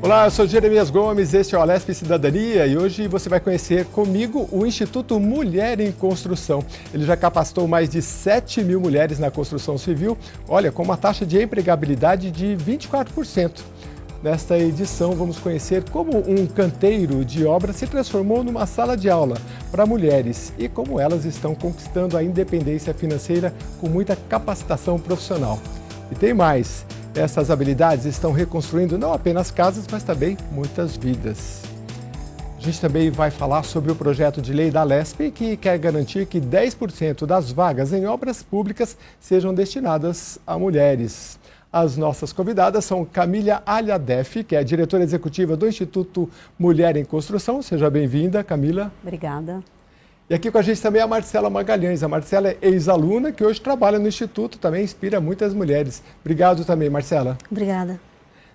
Olá, eu sou Jeremias Gomes, este é o Alesp Cidadania e hoje você vai conhecer comigo o Instituto Mulher em Construção. Ele já capacitou mais de 7 mil mulheres na construção civil, olha, com uma taxa de empregabilidade de 24%. Nesta edição, vamos conhecer como um canteiro de obra se transformou numa sala de aula para mulheres e como elas estão conquistando a independência financeira com muita capacitação profissional. E tem mais, essas habilidades estão reconstruindo não apenas casas, mas também muitas vidas. A gente também vai falar sobre o projeto de lei da Alesp, que quer garantir que 10% das vagas em obras públicas sejam destinadas a mulheres. As nossas convidadas são Camila Alhadef, que é a diretora executiva do Instituto Mulher em Construção. Seja bem-vinda, Camila. Obrigada. E aqui com a gente também é a Marcela Magalhães. A Marcela é ex-aluna que hoje trabalha no Instituto, também inspira muitas mulheres. Obrigado também, Marcela. Obrigada.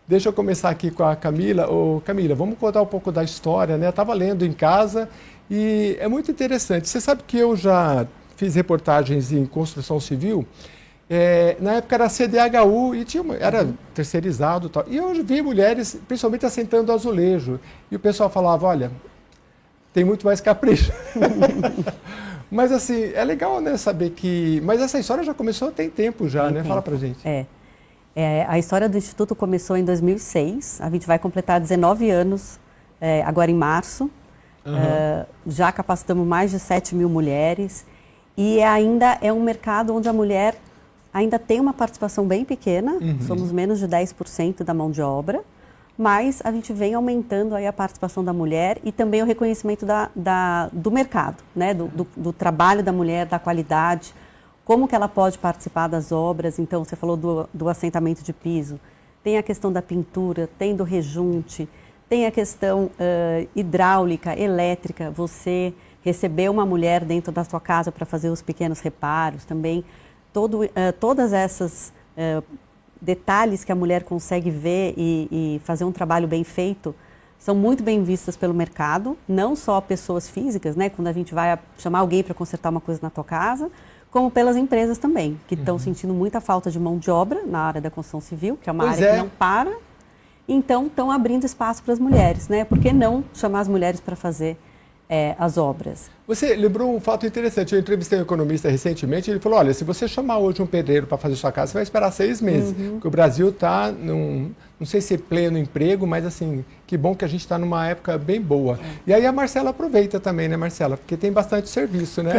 Deixa eu começar aqui com a Camila. Camila, vamos contar um pouco da história, né? Eu estava lendo em casa e é muito interessante. Você sabe que eu já fiz reportagens em construção civil. Na época era CDHU e era terceirizado e tal. E eu vi mulheres, principalmente assentando azulejo. E o pessoal falava, olha, tem muito mais capricho. Mas assim, é legal, né, saber que... Mas essa história já começou tem tempo já, né? Fala pra gente. A história do Instituto começou em 2006. A gente vai completar 19 anos agora em março. Já capacitamos mais de 7 mil mulheres. E ainda é um mercado onde a mulher ainda tem uma participação bem pequena, somos menos de 10% da mão de obra, mas a gente vem aumentando aí a participação da mulher e também o reconhecimento do mercado, né? do trabalho da mulher, da qualidade, como que ela pode participar das obras. Então, você falou do assentamento de piso, tem a questão da pintura, tem do rejunte, tem a questão hidráulica, elétrica, você receber uma mulher dentro da sua casa para fazer os pequenos reparos também. Todas essas detalhes que a mulher consegue ver e fazer um trabalho bem feito são muito bem vistas pelo mercado, não só pessoas físicas, né, quando a gente vai chamar alguém para consertar uma coisa na tua casa, como pelas empresas também, que estão sentindo muita falta de mão de obra na área da construção civil, que é uma área que não para, então estão abrindo espaço para as mulheres, né? Por que não chamar as mulheres para fazer as obras? Você lembrou um fato interessante. Eu entrevistei um economista recentemente e ele falou, olha, se você chamar hoje um pedreiro para fazer sua casa, você vai esperar 6 meses. Porque o Brasil está, não sei se é pleno emprego, mas assim, que bom que a gente está numa época bem boa. E aí a Marcela aproveita também, né, Marcela? Porque tem bastante serviço, né?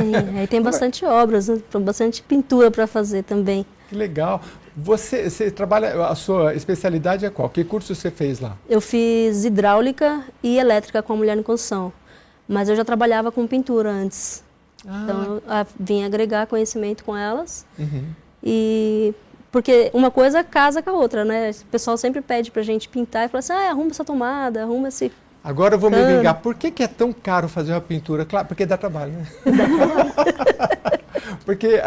Tem bastante obras, bastante pintura para fazer também. Que legal. Você trabalha, a sua especialidade é qual? Que curso você fez lá? Eu fiz hidráulica e elétrica com a mulher em construção. Mas eu já trabalhava com pintura antes. Então, eu vim agregar conhecimento com elas. E porque uma coisa casa com a outra, né? O pessoal sempre pede pra gente pintar e fala assim, arruma essa tomada, arruma esse... Agora eu vou me vingar. Por que é tão caro fazer uma pintura? Claro, porque dá trabalho, né? Porque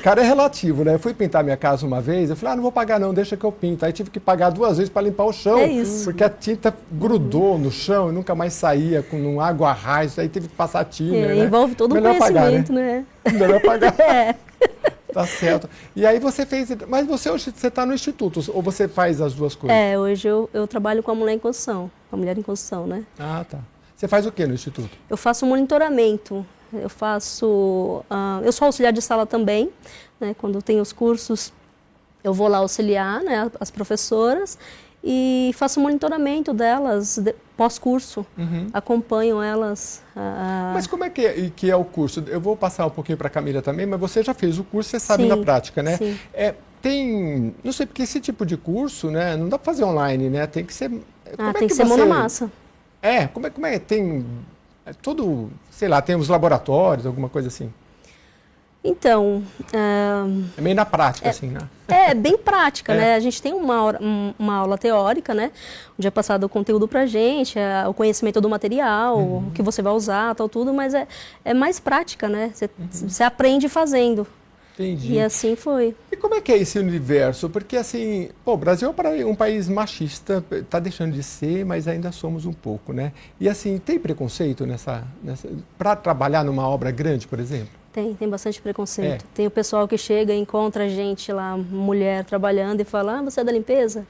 cara é relativo, né? Eu fui pintar minha casa uma vez, eu falei, não vou pagar não, deixa que eu pinto. Aí tive que pagar 2 vezes para limpar o chão. É isso. Porque a tinta grudou no chão e nunca mais saía com água a raiz, aí teve que passar thinner, né? Envolve todo o conhecimento, né? Melhor pagar. Tá certo. E aí você fez... Mas você hoje está no instituto, ou você faz as duas coisas? Hoje eu trabalho com a mulher em construção, com a mulher em construção, né? Tá. Você faz o que no instituto? Eu faço monitoramento. Eu sou auxiliar de sala também, né? Quando tem os cursos, eu vou lá auxiliar, né, as professoras e faço monitoramento delas pós-curso, acompanho elas. Mas como é que é o curso? Eu vou passar um pouquinho para a Camila também, mas você já fez o curso, você sabe na prática, né? Sim. Não sei, porque esse tipo de curso, né, não dá para fazer online, né? Tem que ser... Tem que ser mão na massa. Como é? Tem... tudo, sei lá, tem os laboratórios, alguma coisa assim? Então... É meio na prática, assim, né? Bem prática, né? A gente tem uma aula teórica, né? Onde é passado o conteúdo pra gente, o conhecimento do material, o que você vai usar, tal, tudo, mas é mais prática, né? Você aprende fazendo. Entendi. E assim foi. E como é que é esse universo? Porque assim, o Brasil é um país machista, está deixando de ser, mas ainda somos um pouco, né? E assim, tem preconceito para trabalhar numa obra grande, por exemplo? Tem bastante preconceito. Tem o pessoal que chega e encontra a gente lá, mulher trabalhando e fala, você é da limpeza?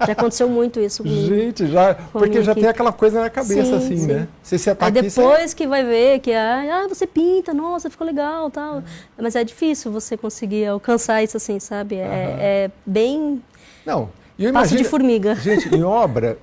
Já aconteceu muito isso comigo. Gente, já, porque já tem aquela coisa na cabeça, sim, assim, sim. né? Você tá aí aqui, depois que vai ver que, você pinta, nossa, ficou legal, tal. Mas é difícil você conseguir alcançar isso assim, sabe? É bem Não, e eu passo imagino, de formiga. gente, em obra,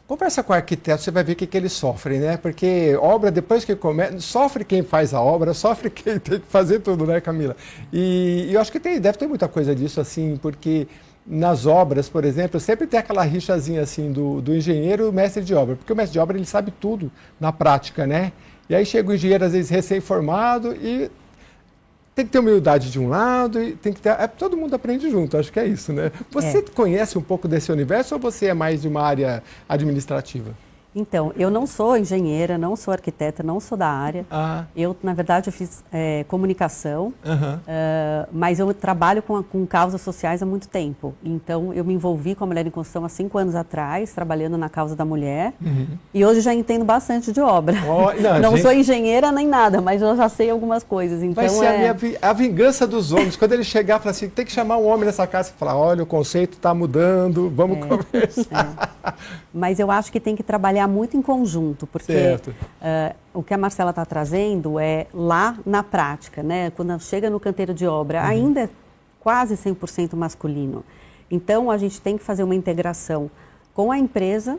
conversa com o arquiteto, você vai ver o que eles sofrem, né? Porque obra, depois que começa, sofre quem faz a obra, sofre quem tem que fazer tudo, né, Camila? E eu acho que deve ter muita coisa disso, assim, porque nas obras, por exemplo, sempre tem aquela rixazinha, assim, do engenheiro e o mestre de obra, porque o mestre de obra, ele sabe tudo na prática, né? E aí chega o engenheiro, às vezes, recém-formado e tem que ter humildade de um lado e tem que ter... todo mundo aprende junto, acho que é isso, né? Você conhece um pouco desse universo ou você é mais de uma área administrativa? Então, eu não sou engenheira, não sou arquiteta, não sou da área. Eu, na verdade, eu fiz comunicação, mas eu trabalho com causas sociais há muito tempo. Então, eu me envolvi com a Mulher em Construção há 5 anos atrás, trabalhando na causa da mulher. E hoje já entendo bastante de obra. Não sou engenheira nem nada, mas eu já sei algumas coisas. Então, vai ser a vingança dos homens. Quando ele chegar e falar assim, tem que chamar um homem nessa casa e falar, olha, o conceito está mudando, vamos conversar. Mas eu acho que tem que trabalhar muito em conjunto, porque o que a Marcela está trazendo é lá na prática, né? Quando chega no canteiro de obra, ainda é quase 100% masculino. Então, a gente tem que fazer uma integração com a empresa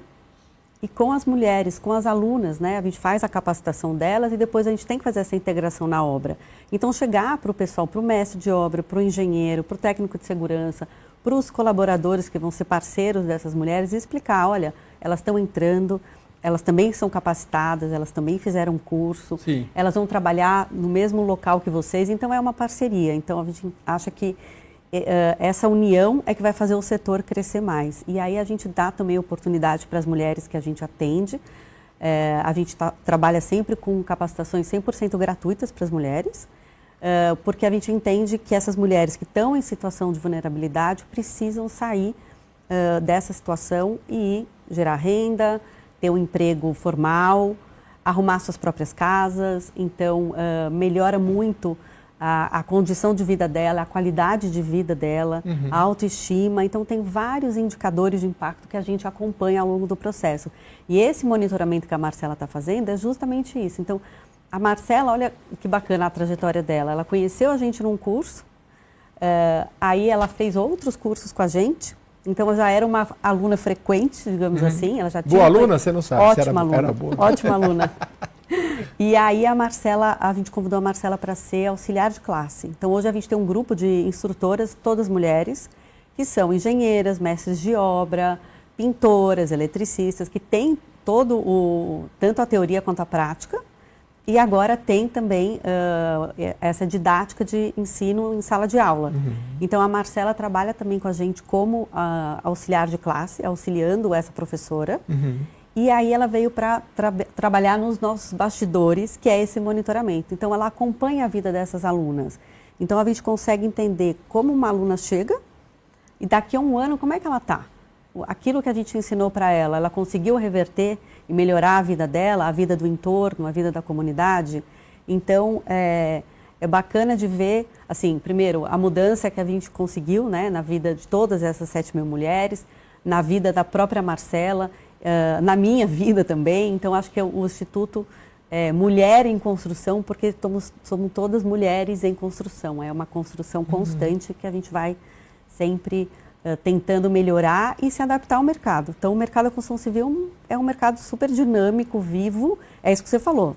e com as mulheres, com as alunas, né? A gente faz a capacitação delas e depois a gente tem que fazer essa integração na obra. Então, chegar para o pessoal, para o mestre de obra, para o engenheiro, para o técnico de segurança, para os colaboradores que vão ser parceiros dessas mulheres e explicar, olha, elas estão entrando, elas também são capacitadas, elas também fizeram curso, elas vão trabalhar no mesmo local que vocês, então é uma parceria. Então a gente acha que essa união é que vai fazer o setor crescer mais. E aí a gente dá também oportunidade para as mulheres que a gente atende. A gente trabalha sempre com capacitações 100% gratuitas para as mulheres, porque a gente entende que essas mulheres que estão em situação de vulnerabilidade precisam sair dessa situação e gerar renda, ter um emprego formal, arrumar suas próprias casas. Então, melhora muito a condição de vida dela, a qualidade de vida dela, a autoestima. Então, tem vários indicadores de impacto que a gente acompanha ao longo do processo. E esse monitoramento que a Marcela está fazendo é justamente isso. Então, a Marcela, olha que bacana a trajetória dela. Ela conheceu a gente num curso, aí ela fez outros cursos com a gente. Então, ela já era uma aluna frequente, digamos assim. Ela já tinha boa aluna? Você não sabe. Ótima aluna. Era boa. Ótima aluna. E aí a gente convidou a Marcela para ser auxiliar de classe. Então, hoje a gente tem um grupo de instrutoras, todas mulheres, que são engenheiras, mestres de obra, pintoras, eletricistas, que têm tanto a teoria quanto a prática. E agora tem também essa didática de ensino em sala de aula. Então, a Marcela trabalha também com a gente como auxiliar de classe, auxiliando essa professora. E aí ela veio para trabalhar nos nossos bastidores, que é esse monitoramento. Então, ela acompanha a vida dessas alunas. Então, a gente consegue entender como uma aluna chega e daqui a um ano, como é que ela está. Aquilo que a gente ensinou para ela, ela conseguiu reverter e melhorar a vida dela, a vida do entorno, a vida da comunidade. Então, é bacana de ver, assim, primeiro, a mudança que a gente conseguiu, né, na vida de todas essas 7.000 mulheres, na vida da própria Marcela, na minha vida também. Então, acho que o Instituto Mulher em Construção, porque somos todas mulheres em construção. É uma construção constante que a gente vai sempre tentando melhorar e se adaptar ao mercado. Então, o mercado da construção civil é um mercado super dinâmico, vivo. É isso que você falou.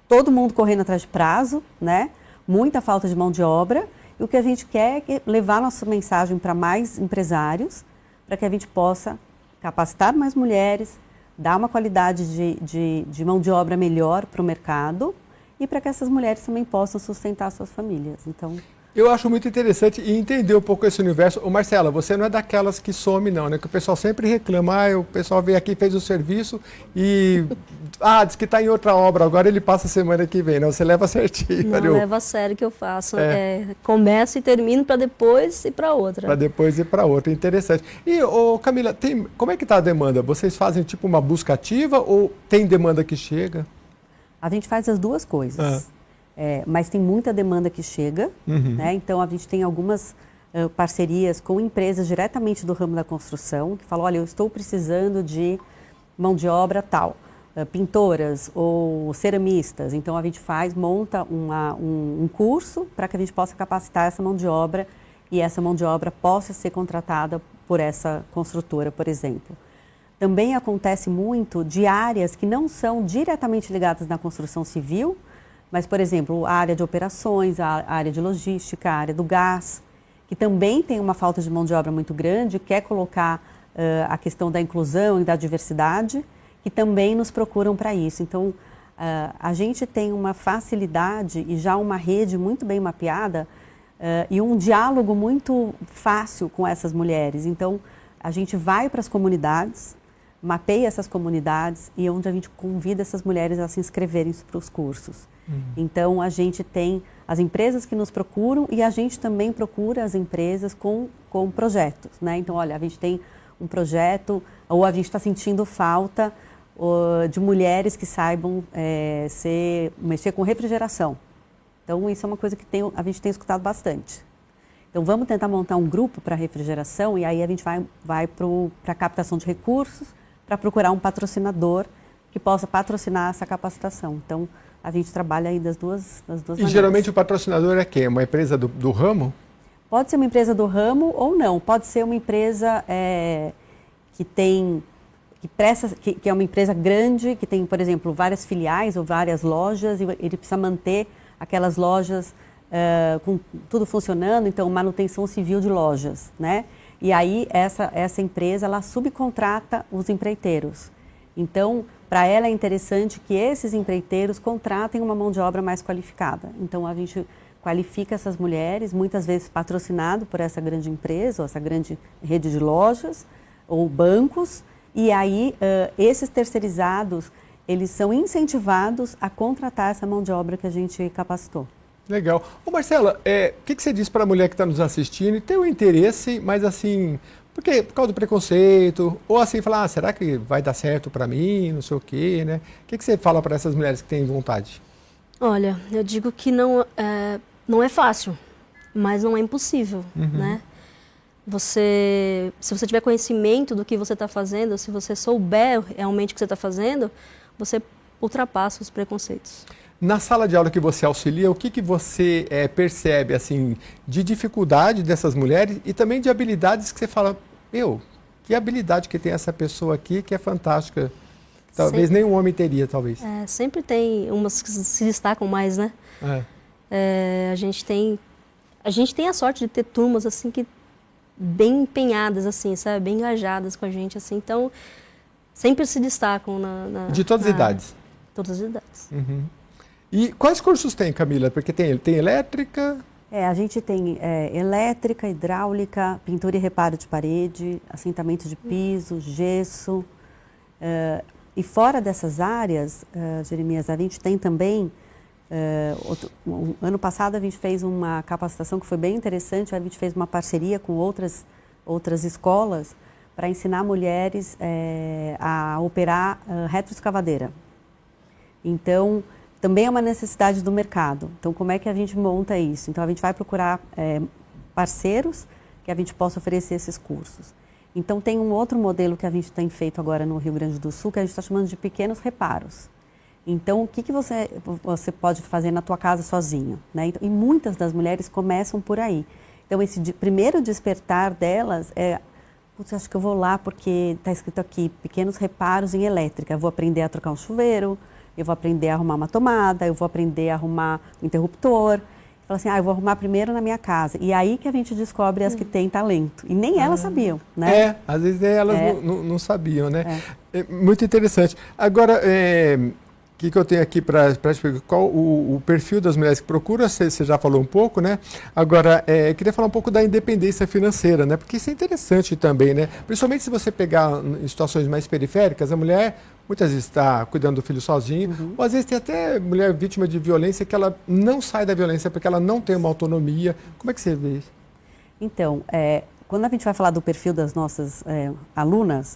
Todo mundo correndo atrás de prazo, né? Muita falta de mão de obra. E o que a gente quer é levar nossa mensagem para mais empresários, para que a gente possa capacitar mais mulheres, dar uma qualidade de mão de obra melhor para o mercado e para que essas mulheres também possam sustentar suas famílias. Então, eu acho muito interessante e entender um pouco esse universo. Ô Marcela, você não é daquelas que some não, né? Que o pessoal sempre reclama, o pessoal veio aqui, fez o serviço e diz que está em outra obra, agora ele passa a semana que vem, não? Você leva certinho. Não, leva a sério que eu faço. Começo e termino para depois ir para outra. Para depois ir para outra, interessante. E, Camila, como é que está a demanda? Vocês fazem tipo uma busca ativa ou tem demanda que chega? A gente faz as duas coisas. mas tem muita demanda que chega, né? Então a gente tem algumas parcerias com empresas diretamente do ramo da construção, que falam, olha, eu estou precisando de mão de obra tal, pintoras ou ceramistas. Então a gente monta um curso para que a gente possa capacitar essa mão de obra e essa mão de obra possa ser contratada por essa construtora, por exemplo. Também acontece muito de áreas que não são diretamente ligadas na construção civil, mas, por exemplo, a área de operações, a área de logística, a área do gás, que também tem uma falta de mão de obra muito grande, quer colocar a questão da inclusão e da diversidade, que também nos procuram para isso. Então, a gente tem uma facilidade e já uma rede muito bem mapeada e um diálogo muito fácil com essas mulheres. Então, a gente vai para as comunidades, mapeia essas comunidades e onde a gente convida essas mulheres a se inscreverem para os cursos. Então, a gente tem as empresas que nos procuram e a gente também procura as empresas com projetos, né? Então, olha, a gente tem um projeto ou a gente está sentindo falta de mulheres que saibam mexer com refrigeração. Então, isso é uma coisa que a gente tem escutado bastante. Então, vamos tentar montar um grupo para refrigeração e aí a gente vai para a captação de recursos para procurar um patrocinador que possa patrocinar essa capacitação. Então, a gente trabalha aí das duas maneiras. E geralmente o patrocinador é quem? Uma empresa do ramo? Pode ser uma empresa do ramo ou não. Pode ser uma empresa que é uma empresa grande, que tem, por exemplo, várias filiais ou várias lojas, e ele precisa manter aquelas lojas com tudo funcionando, então manutenção civil de lojas, né? E aí essa empresa, ela subcontrata os empreiteiros. Então, para ela é interessante que esses empreiteiros contratem uma mão de obra mais qualificada. Então, a gente qualifica essas mulheres, muitas vezes patrocinado por essa grande empresa, ou essa grande rede de lojas, ou bancos, e aí esses terceirizados, eles são incentivados a contratar essa mão de obra que a gente capacitou. Legal. Ô Marcela, o que você diz para a mulher que está nos assistindo e tem um interesse, mas assim, por causa do preconceito, ou assim, falar, será que vai dar certo para mim, não sei o quê, né? O que você fala para essas mulheres que têm vontade? Olha, eu digo que não é fácil, mas não é impossível, né? Se você tiver conhecimento do que você está fazendo, se você souber realmente o que você está fazendo, você ultrapassa os preconceitos. Na sala de aula que você auxilia, o que você percebe assim, de dificuldade dessas mulheres e também de habilidades que você fala, que habilidade que tem essa pessoa aqui que é fantástica. Talvez nenhum homem teria, talvez. Sempre tem umas que se destacam mais, né? A gente tem a sorte de ter turmas assim que bem empenhadas, assim, sabe? Bem engajadas com a gente, assim. Então, sempre se destacam de todas as idades? Todas as idades. E quais cursos tem, Camila? Porque tem elétrica... A gente tem elétrica, hidráulica, pintura e reparo de parede, assentamento de piso, gesso. E fora dessas áreas, Jeremias, a gente tem também... ano passado a gente fez uma capacitação que foi bem interessante, a gente fez uma parceria com outras escolas para ensinar mulheres a operar retroescavadeira. Então, também é uma necessidade do mercado. Então, como é que a gente monta isso? Então, a gente vai procurar parceiros que a gente possa oferecer esses cursos. Então, tem um outro modelo que a gente tem feito agora no Rio Grande do Sul, que a gente está chamando de pequenos reparos. Então, o que você pode fazer na tua casa sozinho, né? E muitas das mulheres começam por aí. Então, esse primeiro despertar delas acho que eu vou lá porque está escrito aqui, pequenos reparos em elétrica. Eu vou aprender a trocar um chuveiro, eu vou aprender a arrumar uma tomada, eu vou aprender a arrumar um interruptor. Fala assim, eu vou arrumar primeiro na minha casa. E aí que a gente descobre as que têm talento. E nem elas sabiam, né? Às vezes elas não sabiam, né? É muito interessante. Agora, o que eu tenho aqui para te explicar? Qual o perfil das mulheres que procuram? Você já falou um pouco, né? Agora, queria falar um pouco da independência financeira, né? Porque isso é interessante também, né? Principalmente se você pegar em situações mais periféricas, a mulher muitas vezes está cuidando do filho sozinho, ou às vezes tem até mulher vítima de violência que ela não sai da violência porque ela não tem uma autonomia. Como é que você vê isso? Então, quando a gente vai falar do perfil das nossas alunas,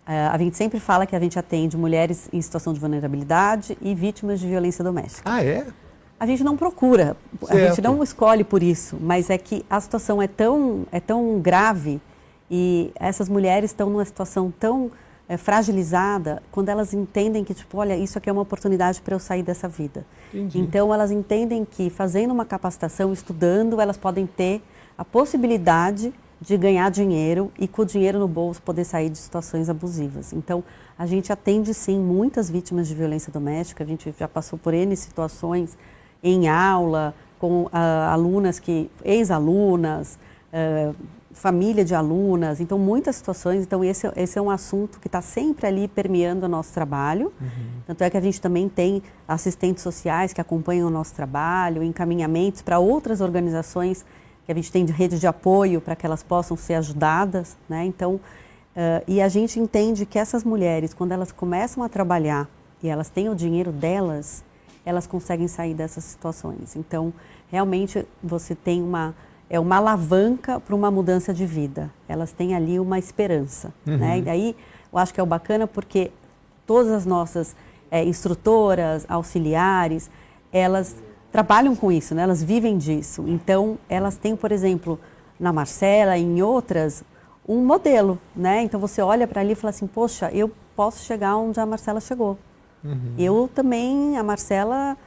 a gente sempre fala que a gente atende mulheres em situação de vulnerabilidade e vítimas de violência doméstica. Ah, é? a gente não procura, a Certo. gente não escolhe por isso, mas é que a situação é tão grave e essas mulheres estão numa situação tão fragilizada quando elas entendem que, tipo, olha, isso aqui é uma oportunidade para eu sair dessa vida. Entendi. Então, elas entendem que fazendo uma capacitação, estudando, elas podem ter a possibilidade de ganhar dinheiro e com o dinheiro no bolso poder sair de situações abusivas. Então, a gente atende sim muitas vítimas de violência doméstica, a gente já passou por N situações em aula, com alunas ex-alunas, família de alunas, então muitas situações. Então esse é um assunto que está sempre ali permeando o nosso trabalho. Tanto é que a gente também tem assistentes sociais que acompanham o nosso trabalho, encaminhamentos para outras organizações que a gente tem de rede de apoio para que elas possam ser ajudadas, né? Então, e a gente entende que essas mulheres, quando elas começam a trabalhar e elas têm o dinheiro delas, elas conseguem sair dessas situações. Então, realmente, você tem uma alavanca para uma mudança de vida. Elas têm ali uma esperança, né? E daí, eu acho que é o bacana porque todas as nossas instrutoras, auxiliares, elas trabalham com isso, né? Elas vivem disso. Então, elas têm, por exemplo, na Marcela e em outras, um modelo, né? Então, você olha para ali e fala assim, poxa, eu posso chegar onde a Marcela chegou. Eu também, a Marcela,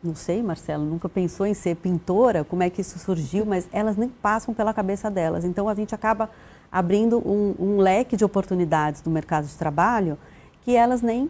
não sei, Marcela, nunca pensou em ser pintora, como é que isso surgiu, mas elas nem passam pela cabeça delas. Então, a gente acaba abrindo um leque de oportunidades no mercado de trabalho que elas nem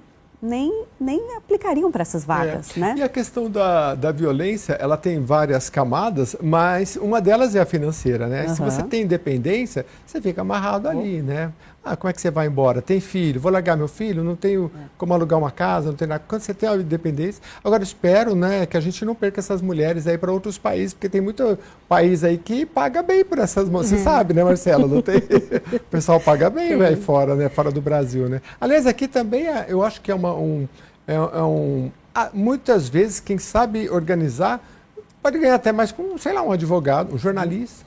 aplicariam para essas vagas, né? E a questão da violência, ela tem várias camadas, mas uma delas é a financeira, né? Se você tem independência, você fica amarrado ali, né? Ah, como é que você vai embora? Tem filho? Vou largar meu filho? Não tenho como alugar uma casa, não tenho nada. Quando você tem a independência... Agora, espero, né, que a gente não perca essas mulheres aí para outros países, porque tem muito país aí que paga bem por essas mulheres. Você sabe, né, Marcela? Não tem... O pessoal paga bem, né, fora, né, fora do Brasil, né? Aliás, aqui também eu acho que muitas vezes, quem sabe organizar pode ganhar até mais com, sei lá, um advogado, um jornalista.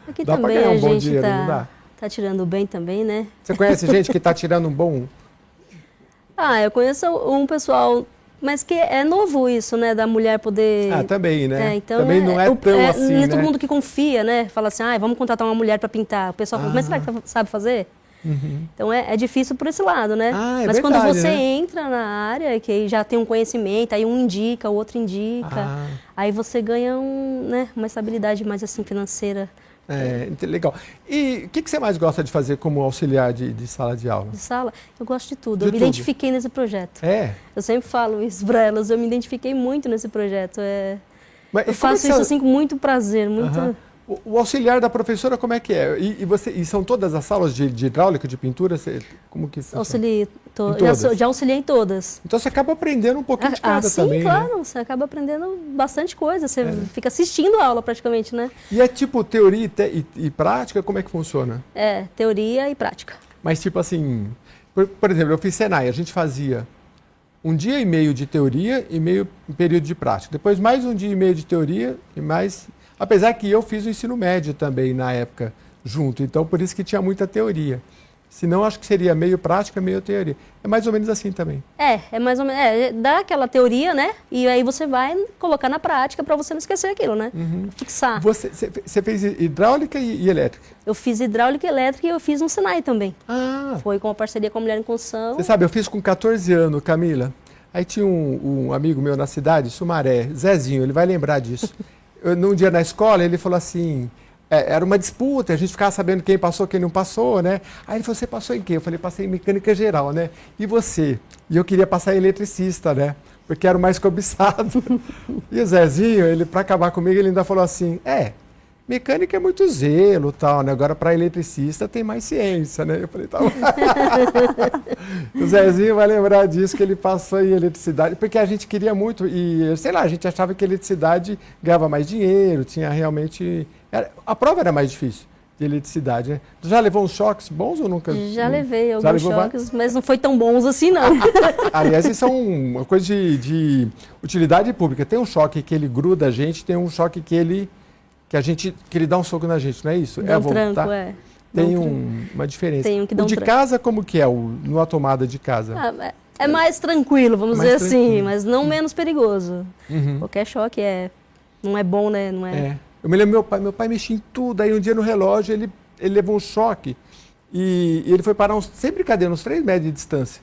Aqui Dá também para ganhar um a bom gente dinheiro, não dá? tá tirando bem também, né? Você conhece gente que está tirando um bom... Eu conheço um pessoal, mas que é novo isso, né? Da mulher poder... também, né? Então também não é tão assim, não é né? todo mundo que confia, né? Fala assim, vamos contratar uma mulher para pintar. O pessoal fala, mas será que sabe fazer? Então é difícil por esse lado, né? Mas verdade, quando você né? entra na área, que aí já tem um conhecimento, aí um indica, o outro indica, aí você ganha uma estabilidade mais assim financeira. Legal. E o que você mais gosta de fazer como auxiliar de sala de aula? De sala, eu gosto de tudo. De Eu me tudo. identifiquei nesse projeto. Eu sempre falo isso para elas, eu me identifiquei muito nesse projeto. Mas eu faço isso assim com muito prazer, muito... O auxiliar da professora, como é que é? E são todas as salas de hidráulica, de pintura? Como que funciona? Auxiliei todas? já auxiliei em todas. Então você acaba aprendendo um pouquinho de cada sim, também, claro, né? você acaba aprendendo bastante coisa, você fica assistindo a aula praticamente, né? E é tipo teoria e prática, como é que funciona? Teoria e prática. Mas tipo assim, por exemplo, eu fiz Senai, a gente fazia 1 dia e meio de teoria e meio período de prática. Depois mais 1 dia e meio de teoria e mais... Apesar que eu fiz o ensino médio também na época junto, então por isso que tinha muita teoria. Senão acho que seria meio prática, meio teoria. É mais ou menos assim também. É mais ou menos, dá aquela teoria, né? E aí você vai colocar na prática para você não esquecer aquilo, né? Fixar. Você fez hidráulica e elétrica? Eu fiz hidráulica e elétrica e eu fiz no Senai também. Foi com a parceria com a Mulher em Construção. Você sabe, eu fiz com 14 anos, Camila. Aí tinha um amigo meu na cidade, Sumaré, Zezinho, ele vai lembrar disso. Num dia na escola, ele falou assim, era uma disputa, a gente ficava sabendo quem passou, quem não passou, né? Aí ele falou, você passou em quê? Eu falei, passei em mecânica geral, né? E você? E eu queria passar em eletricista, né? Porque era o mais cobiçado. E o Zezinho, ele para acabar comigo, ele ainda falou assim, mecânica é muito zelo e tal, né? Agora para eletricista tem mais ciência, né? Eu falei, tá bom. O Zezinho vai lembrar disso, que ele passou em eletricidade, porque a gente queria muito, e sei lá, a gente achava que a eletricidade ganhava mais dinheiro, tinha realmente... a prova era mais difícil de eletricidade, né? Tu já levou uns choques bons ou nunca? Já levei alguns choques, mas não foi tão bons assim, não. Aliás, isso é uma coisa de utilidade pública. Tem um choque que ele gruda a gente, tem um choque que ele dá um soco na gente, não é isso? Dá um voltar. tranco, Tem uma diferença. Tem um que dá o de tranco. casa, como que é? Numa tomada de casa? É mais tranquilo, vamos Mais dizer assim, tranquilo. mas não menos perigoso. Uhum. Qualquer choque não é bom, né? Não é. É. Eu me lembro meu pai mexia em tudo, aí um dia no relógio ele levou um choque e ele foi parar, sem brincadeira, uns 3 metros de distância.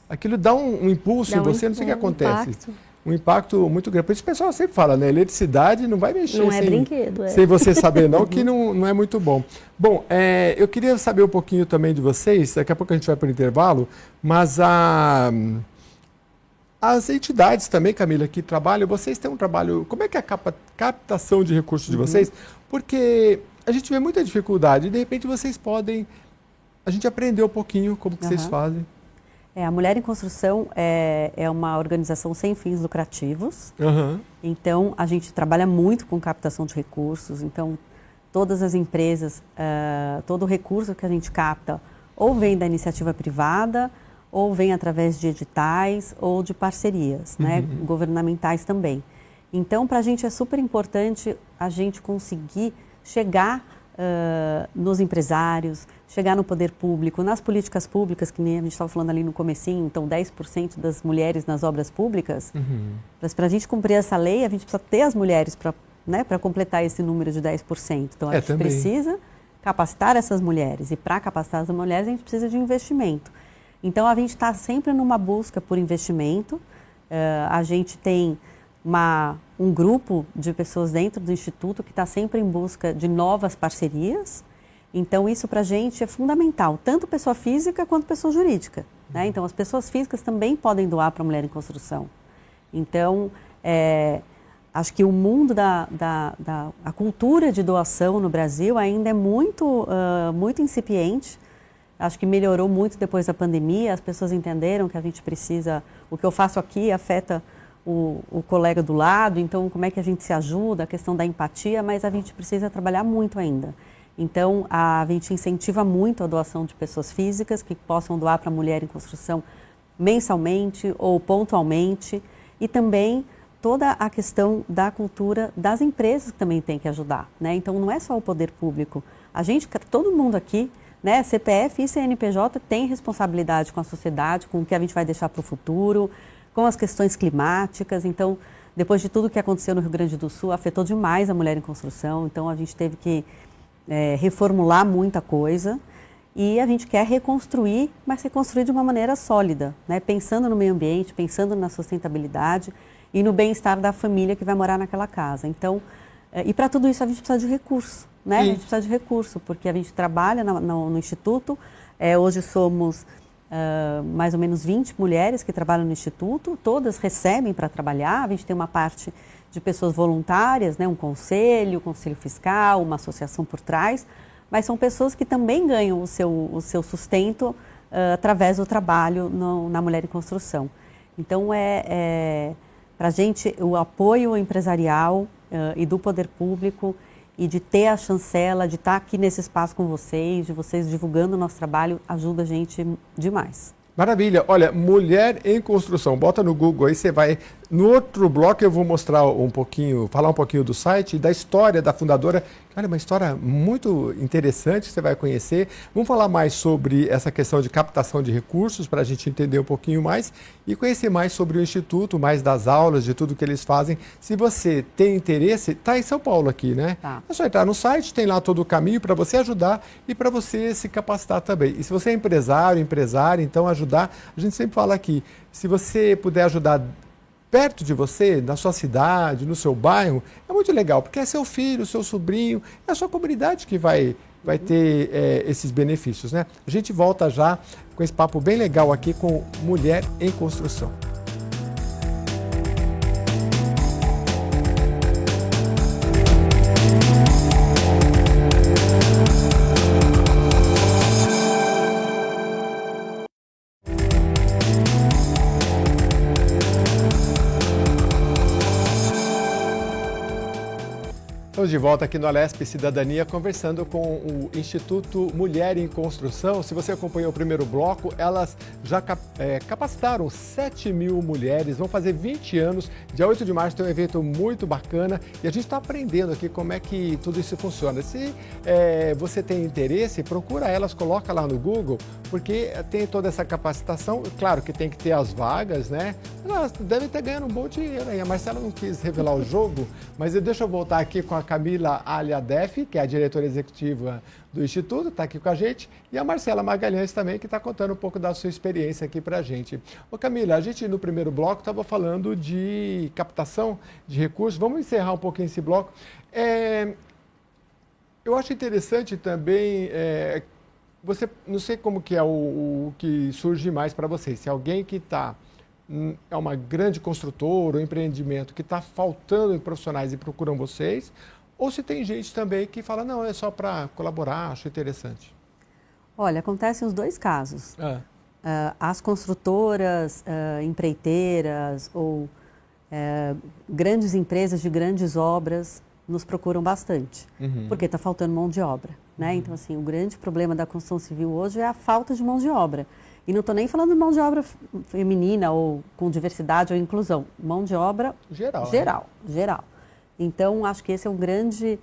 Aquilo dá um impulso Dá em você, não sei o que acontece. Impacto. Um impacto muito grande. Por isso o pessoal sempre fala, né? Eletricidade não vai mexer Não é brinquedo, é. sem você saber não, que não é muito bom. Bom, eu queria saber um pouquinho também de vocês, daqui a pouco a gente vai para o intervalo, mas as entidades também, Camila, que trabalham, vocês têm um trabalho, como é que é a captação de recursos de vocês? Porque a gente vê muita dificuldade e de repente vocês podem, a gente aprender um pouquinho como que vocês fazem. A Mulher em Construção é uma organização sem fins lucrativos. Então, a gente trabalha muito com captação de recursos. Então, todas as empresas, todo o recurso que a gente capta ou vem da iniciativa privada, ou vem através de editais ou de parcerias, né, governamentais também. Então, para a gente é super importante a gente conseguir chegar nos empresários, chegar no poder público, nas políticas públicas, que nem a gente estava falando ali no comecinho, então 10% das mulheres nas obras públicas. Mas para a gente cumprir essa lei, a gente precisa ter as mulheres para completar esse número de 10%. Então, a gente precisa capacitar essas mulheres. E para capacitar as mulheres, a gente precisa de investimento. Então, a gente está sempre numa busca por investimento. A gente tem um grupo de pessoas dentro do Instituto que está sempre em busca de novas parcerias. Então, isso para a gente é fundamental, tanto pessoa física quanto pessoa jurídica, né? Então, as pessoas físicas também podem doar para a Mulher em Construção. Então, acho que o mundo a cultura de doação no Brasil ainda é muito incipiente. Acho que melhorou muito depois da pandemia, as pessoas entenderam que a gente precisa, o que eu faço aqui afeta o colega do lado, então como é que a gente se ajuda, a questão da empatia, mas a gente precisa trabalhar muito ainda. Então, a gente incentiva muito a doação de pessoas físicas que possam doar para a Mulher em Construção mensalmente ou pontualmente, e também toda a questão da cultura das empresas que também tem que ajudar, né? Então, não é só o poder público. A gente, todo mundo aqui, né, CPF e CNPJ tem responsabilidade com a sociedade, com o que a gente vai deixar para o futuro, com as questões climáticas. Então, depois de tudo que aconteceu no Rio Grande do Sul, afetou demais a Mulher em Construção. Então, a gente teve que reformular muita coisa e a gente quer reconstruir, mas reconstruir de uma maneira sólida, né? Pensando no meio ambiente, pensando na sustentabilidade e no bem-estar da família que vai morar naquela casa. Então, e para tudo isso a gente precisa de recurso, né? A gente precisa de recurso, porque a gente trabalha no Instituto, hoje somos mais ou menos 20 mulheres que trabalham no Instituto, todas recebem para trabalhar, a gente tem uma parte de pessoas voluntárias, né? Um conselho fiscal, uma associação por trás, mas são pessoas que também ganham o seu sustento através do trabalho na Mulher em Construção. Então, para a gente, o apoio empresarial e do poder público e de ter a chancela, de estar aqui nesse espaço com vocês, de vocês divulgando o nosso trabalho, ajuda a gente demais. Maravilha. Olha, Mulher em Construção. Bota no Google aí, você vai... No outro bloco eu vou mostrar falar um pouquinho do site e da história da fundadora. Olha, uma história muito interessante que você vai conhecer. Vamos falar mais sobre essa questão de captação de recursos para a gente entender um pouquinho mais e conhecer mais sobre o Instituto, mais das aulas, de tudo que eles fazem. Se você tem interesse, está em São Paulo aqui, né? Tá. É só entrar no site, tem lá todo o caminho para você ajudar e para você se capacitar também. E se você é empresária, então ajudar, a gente sempre fala aqui, se você puder ajudar perto de você, na sua cidade, no seu bairro, é muito legal, porque é seu filho, seu sobrinho, é a sua comunidade que vai ter esses benefícios, né? A gente volta já com esse papo bem legal aqui com Mulher em Construção. Então Estamos de volta aqui no Alesp Cidadania, conversando com o Instituto Mulher em Construção. Se você acompanhou o primeiro bloco, elas já capacitaram 7 mil mulheres, vão fazer 20 anos. Dia 8 de março tem um evento muito bacana e a gente está aprendendo aqui como é que tudo isso funciona. Se você tem interesse, procura elas, coloca lá no Google, porque tem toda essa capacitação. Claro que tem que ter as vagas, né? Elas devem estar ganhando um bom dinheiro aí. A Marcela não quis revelar o jogo, mas deixa eu voltar aqui com a Camila Aliadef, que é a diretora executiva do Instituto, está aqui com a gente, e a Marcela Magalhães também, que está contando um pouco da sua experiência aqui para a gente. Ô Camila, a gente no primeiro bloco estava falando de captação de recursos, vamos encerrar um pouquinho esse bloco. Eu acho interessante também, você, não sei como que é o que surge mais para vocês, se alguém que é uma grande construtora, um empreendimento que está faltando profissionais e procuram vocês, ou se tem gente também que fala, não, é só para colaborar, acho interessante. Olha, acontecem os dois casos. As construtoras, empreiteiras ou grandes empresas de grandes obras nos procuram bastante, porque está faltando mão de obra, né? Então, assim, o grande problema da construção civil hoje é a falta de mão de obra. E não estou nem falando de mão de obra feminina ou com diversidade ou inclusão. Mão de obra geral. Então, acho que esse é um grande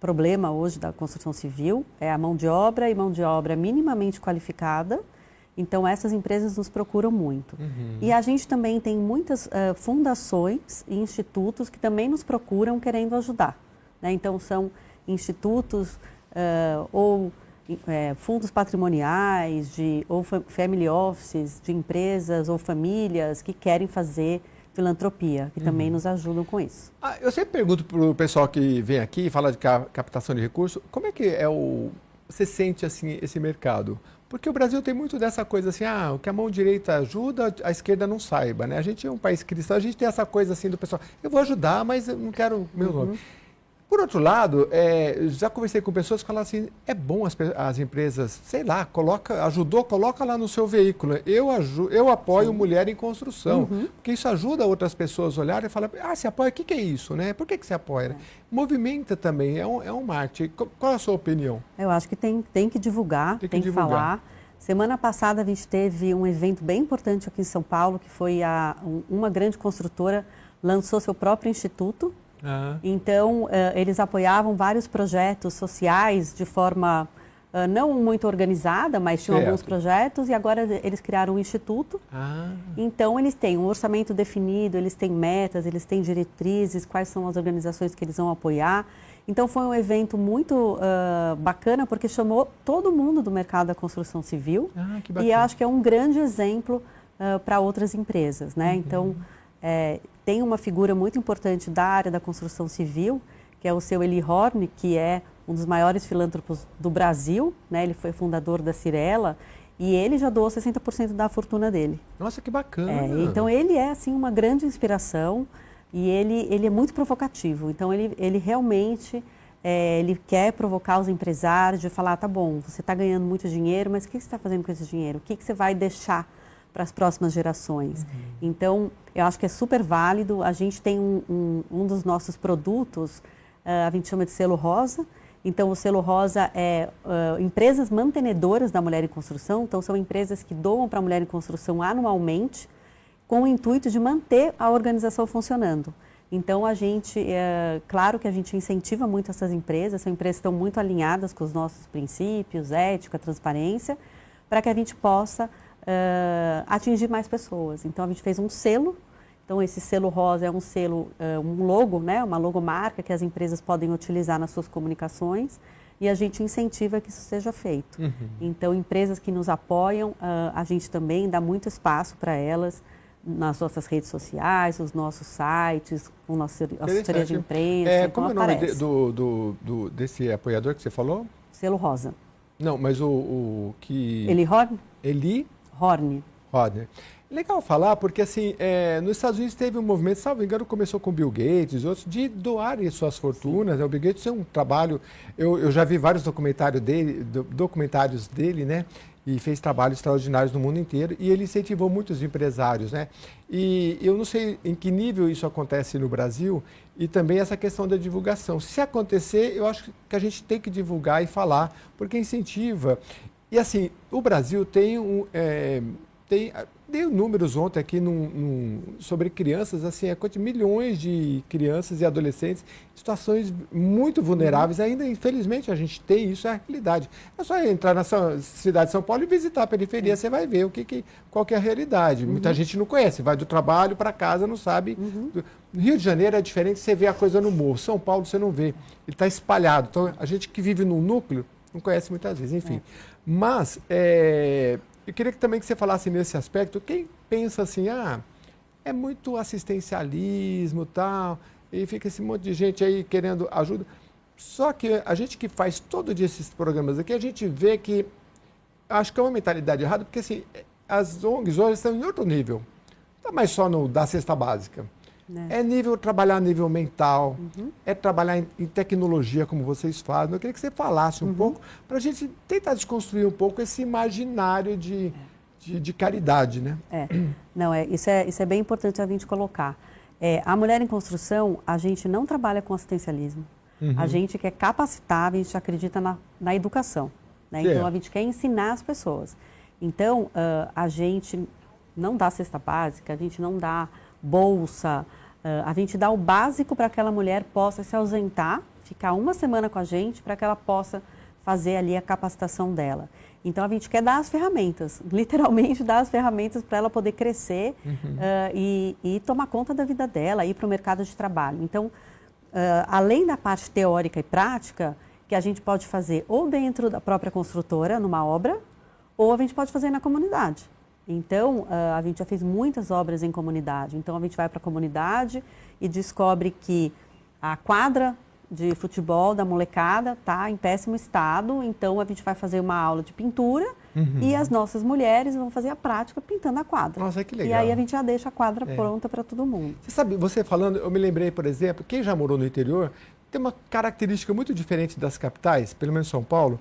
problema hoje da construção civil, é a mão de obra e mão de obra minimamente qualificada. Então, essas empresas nos procuram muito. E a gente também tem muitas fundações e institutos que também nos procuram querendo ajudar, né? Então, são institutos ou fundos patrimoniais, ou family offices de empresas ou famílias que querem fazer filantropia, que também nos ajudam com isso. Eu sempre pergunto para o pessoal que vem aqui e fala de captação de recursos, como é que você sente assim, esse mercado? Porque o Brasil tem muito dessa coisa assim, o que a mão direita ajuda, a esquerda não saiba, né? A gente é um país cristão, a gente tem essa coisa assim do pessoal, eu vou ajudar, mas eu não quero meu nome. Por outro lado, já conversei com pessoas que falam assim, é bom as empresas, sei lá, coloca lá no seu veículo. Eu apoio mulher em construção, porque isso ajuda outras pessoas a olharem e falar, você apoia, o que é isso, né? Por que você apoia? Movimenta também, é um marketing. Qual a sua opinião? Eu acho que tem que divulgar, tem que falar. Semana passada a gente teve um evento bem importante aqui em São Paulo, que foi uma grande construtora lançou seu próprio instituto. Então, eles apoiavam vários projetos sociais de forma não muito organizada, mas tinham alguns projetos e agora eles criaram um instituto. Então, eles têm um orçamento definido, eles têm metas, eles têm diretrizes, quais são as organizações que eles vão apoiar. Então, foi um evento muito bacana porque chamou todo mundo do mercado da construção civil que bacana. E acho que é um grande exemplo para outras empresas, né? Então, tem uma figura muito importante da área da construção civil, que é o seu Eli Horn, que é um dos maiores filântropos do Brasil, né? Ele foi fundador da Cirela e ele já doou 60% da fortuna dele. Nossa, que bacana! Então ele é assim uma grande inspiração e ele é muito provocativo. Então ele realmente ele quer provocar os empresários de falar, tá bom, você está ganhando muito dinheiro, mas o que você está fazendo com esse dinheiro? O que você vai deixar para as próximas gerações? Então, eu acho que é super válido. A gente tem um dos nossos produtos, a gente chama de selo rosa. Então, o selo rosa é empresas mantenedoras da mulher em construção. Então, são empresas que doam para a mulher em construção anualmente, com o intuito de manter a organização funcionando. Então, a gente, claro que a gente incentiva muito essas empresas, são empresas que estão muito alinhadas com os nossos princípios, ética, transparência, para que a gente possa atingir mais pessoas. Então, a gente fez um selo. Então, esse selo rosa é um selo, um logo, né, uma logomarca que as empresas podem utilizar nas suas comunicações e a gente incentiva que isso seja feito. Então, empresas que nos apoiam, a gente também dá muito espaço para elas nas nossas redes sociais, nos nossos sites, com nossa assessoria de imprensa. Como é o nome desse apoiador que você falou? Selo rosa. Não, mas o que... Eli Horn? Eli? Horn. Legal falar, porque assim, nos Estados Unidos teve um movimento, se não me engano, começou com Bill Gates e outros, de doarem suas fortunas. Né? O Bill Gates é um trabalho, eu já vi vários documentários dele, né? e fez trabalhos extraordinários no mundo inteiro e ele incentivou muitos empresários, né? E eu não sei em que nível isso acontece no Brasil e também essa questão da divulgação. Se acontecer, eu acho que a gente tem que divulgar e falar, porque incentiva. E assim, o Brasil dei números ontem aqui sobre crianças, assim, milhões de crianças e adolescentes em situações muito vulneráveis. Ainda, infelizmente, a gente tem isso, é a realidade. É só entrar na cidade de São Paulo e visitar a periferia, você vai ver qual que é a realidade. Muita gente não conhece, vai do trabalho para casa, não sabe. No Rio de Janeiro é diferente, você vê a coisa no morro. São Paulo você não vê, ele está espalhado. Então, a gente que vive num núcleo não conhece muitas vezes, enfim. Mas, eu queria também que você falasse nesse aspecto, quem pensa assim, é muito assistencialismo e tal, e fica esse monte de gente aí querendo ajuda. Só que a gente que faz todo dia esses programas aqui, a gente vê que, acho que é uma mentalidade errada, porque assim, as ONGs hoje estão em outro nível. Não está mais só da cesta básica. É trabalhar nível mental, é trabalhar em tecnologia, como vocês fazem. Eu queria que você falasse um pouco, para a gente tentar desconstruir um pouco esse imaginário de caridade, né? Não, isso é bem importante a gente colocar. A Mulher em Construção, a gente não trabalha com assistencialismo. A gente quer capacitar, a gente acredita na educação. Né? Então, a gente quer ensinar as pessoas. Então, a gente não dá cesta básica, a gente não dá bolsa, a gente dá o básico para que aquela mulher possa se ausentar, ficar uma semana com a gente, para que ela possa fazer ali a capacitação dela. Então, a gente quer dar as ferramentas, literalmente dar as ferramentas para ela poder crescer e tomar conta da vida dela, ir para o mercado de trabalho. Então, além da parte teórica e prática, que a gente pode fazer ou dentro da própria construtora, numa obra, ou a gente pode fazer na comunidade. Então, a gente já fez muitas obras em comunidade. Então, a gente vai para a comunidade e descobre que a quadra de futebol da molecada está em péssimo estado. Então, a gente vai fazer uma aula de pintura e as nossas mulheres vão fazer a prática pintando a quadra. Nossa, que legal. E aí a gente já deixa a quadra pronta para todo mundo. Você sabe, você falando, eu me lembrei, por exemplo, quem já morou no interior, tem uma característica muito diferente das capitais, pelo menos São Paulo,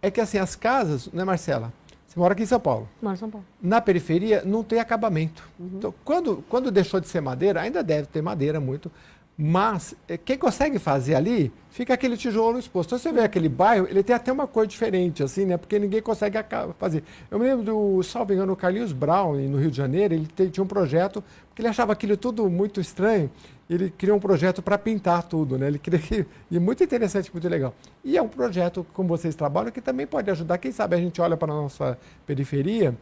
é que assim, as casas, né, Marcela? Você mora aqui em São Paulo. Moro em São Paulo. Na periferia não tem acabamento. Então, quando deixou de ser madeira, ainda deve ter madeira muito, mas quem consegue fazer ali, fica aquele tijolo exposto. Então, você vê aquele bairro, ele tem até uma cor diferente, assim, né? Porque ninguém consegue fazer. Eu me lembro do, salvo engano, o Carlinhos Brown, no Rio de Janeiro, ele tinha um projeto, porque ele achava aquilo tudo muito estranho, ele criou um projeto para pintar tudo, né? Ele queria e muito interessante, muito legal. E é um projeto, como vocês trabalham, que também pode ajudar. Quem sabe a gente olha para a nossa periferia,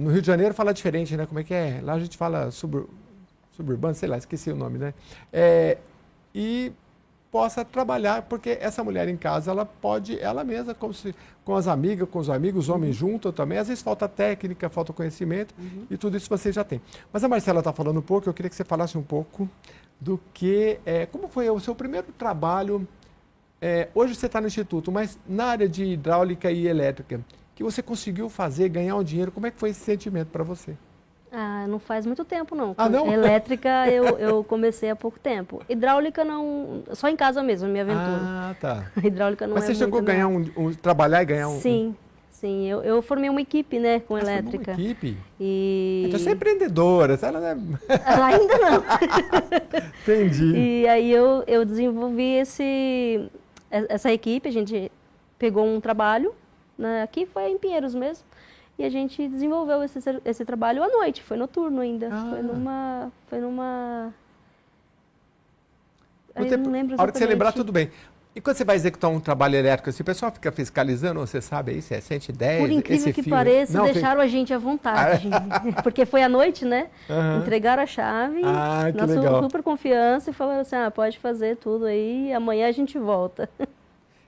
no Rio de Janeiro fala diferente, né? Como é que é? Lá a gente fala suburbano, sei lá, esqueci o nome, né? E possa trabalhar, porque essa mulher em casa, ela pode, ela mesma, com as amigas, com os amigos, os homens juntam também, às vezes falta técnica, falta conhecimento, e tudo isso você já tem. Mas a Marcela está falando um pouco, eu queria que você falasse um pouco do que, como foi o seu primeiro trabalho, hoje você está no Instituto, mas na área de hidráulica e elétrica, que você conseguiu fazer, ganhar um dinheiro, como é que foi esse sentimento para você? Não faz muito tempo, não. Não? Elétrica eu comecei há pouco tempo. Hidráulica não, só em casa mesmo, minha aventura. Tá. Hidráulica não. Mas você chegou a ganhar trabalhar e ganhar Sim, eu formei uma equipe, né, com elétrica. Uma equipe? E... Então você é empreendedora, ela é... Ainda não. Entendi. E aí eu desenvolvi essa equipe, a gente pegou um trabalho, né, aqui foi em Pinheiros mesmo. E a gente desenvolveu esse trabalho à noite, foi noturno ainda. Foi numa... Eu não lembro exatamente. A hora que você lembrar, tudo bem. E quando você vai executar um trabalho elétrico, assim, o pessoal fica fiscalizando, você sabe aí se é 110, por incrível que pareça, deixaram a gente à vontade. Porque foi à noite, né? Entregaram a chave, nossa super confiança, e falaram assim, pode fazer tudo aí, amanhã a gente volta.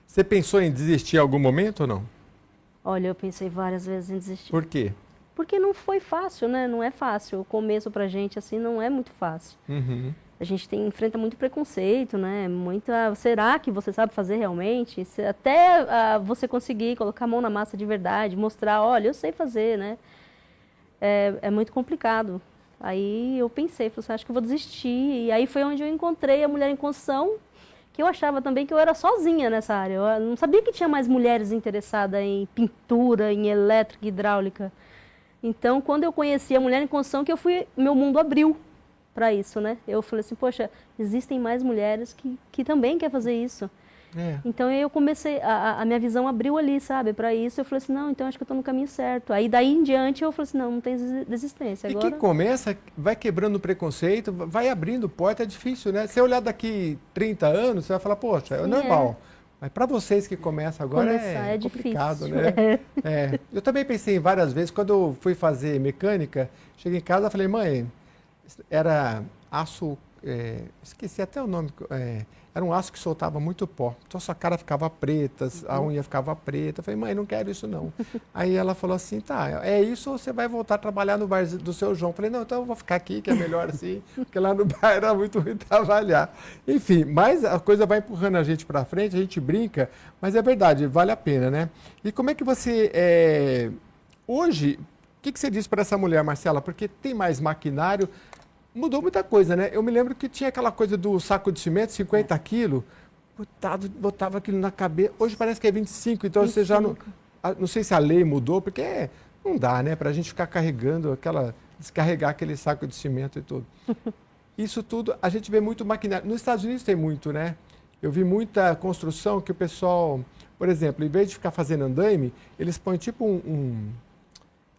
Você pensou em desistir em algum momento ou não? Olha, eu pensei várias vezes em desistir. Por quê? Porque não foi fácil, né? Não é fácil. O começo pra gente, assim, não é muito fácil. A gente enfrenta muito preconceito, né? Será que você sabe fazer realmente? Até você conseguir colocar a mão na massa de verdade, mostrar, olha, eu sei fazer, né? É muito complicado. Aí eu pensei, falei assim, acho que eu vou desistir. E aí foi onde eu encontrei a Mulher em Construção, que eu achava também que eu era sozinha nessa área. Eu não sabia que tinha mais mulheres interessadas em pintura, em elétrica, hidráulica. Então, quando eu conheci a Mulher em Construção, meu mundo abriu para isso, né? Eu falei assim, poxa, existem mais mulheres que também querem fazer isso. Então, eu comecei, a minha visão abriu ali, sabe, para isso. Eu falei assim, não, então acho que eu estou no caminho certo. Aí, daí em diante, eu falei assim, não tem desistência. Agora... E quem começa, vai quebrando o preconceito, vai abrindo porta, é difícil, né? Se eu olhar daqui 30 anos, você vai falar, poxa, é normal. Mas para vocês que começam agora é complicado, difícil, né? Eu também pensei várias vezes, quando eu fui fazer mecânica, cheguei em casa e falei, mãe, era aço, esqueci até o nome, era um aço que soltava muito pó. Então sua cara ficava preta, a unha ficava preta. Eu falei, mãe, não quero isso não. Aí ela falou assim, tá, é isso ou você vai voltar a trabalhar no bar do seu João? Eu falei, não, então eu vou ficar aqui, que é melhor assim, porque lá no bar era muito ruim trabalhar. Enfim, mas a coisa vai empurrando a gente para frente, a gente brinca, mas é verdade, vale a pena, né? E como é que você, hoje, o que você diz para essa mulher, Marcela? Porque tem mais maquinário, mudou muita coisa, né? Eu me lembro que tinha aquela coisa do saco de cimento, 50 quilos, botava aquilo na cabeça. Hoje parece que é 25, então 25. Você já não sei se a lei mudou, porque não dá, né? Para a gente ficar carregando descarregar aquele saco de cimento e tudo. Isso tudo, a gente vê muito maquinário. Nos Estados Unidos tem muito, né? Eu vi muita construção que o pessoal, por exemplo, em vez de ficar fazendo andaime, eles põem tipo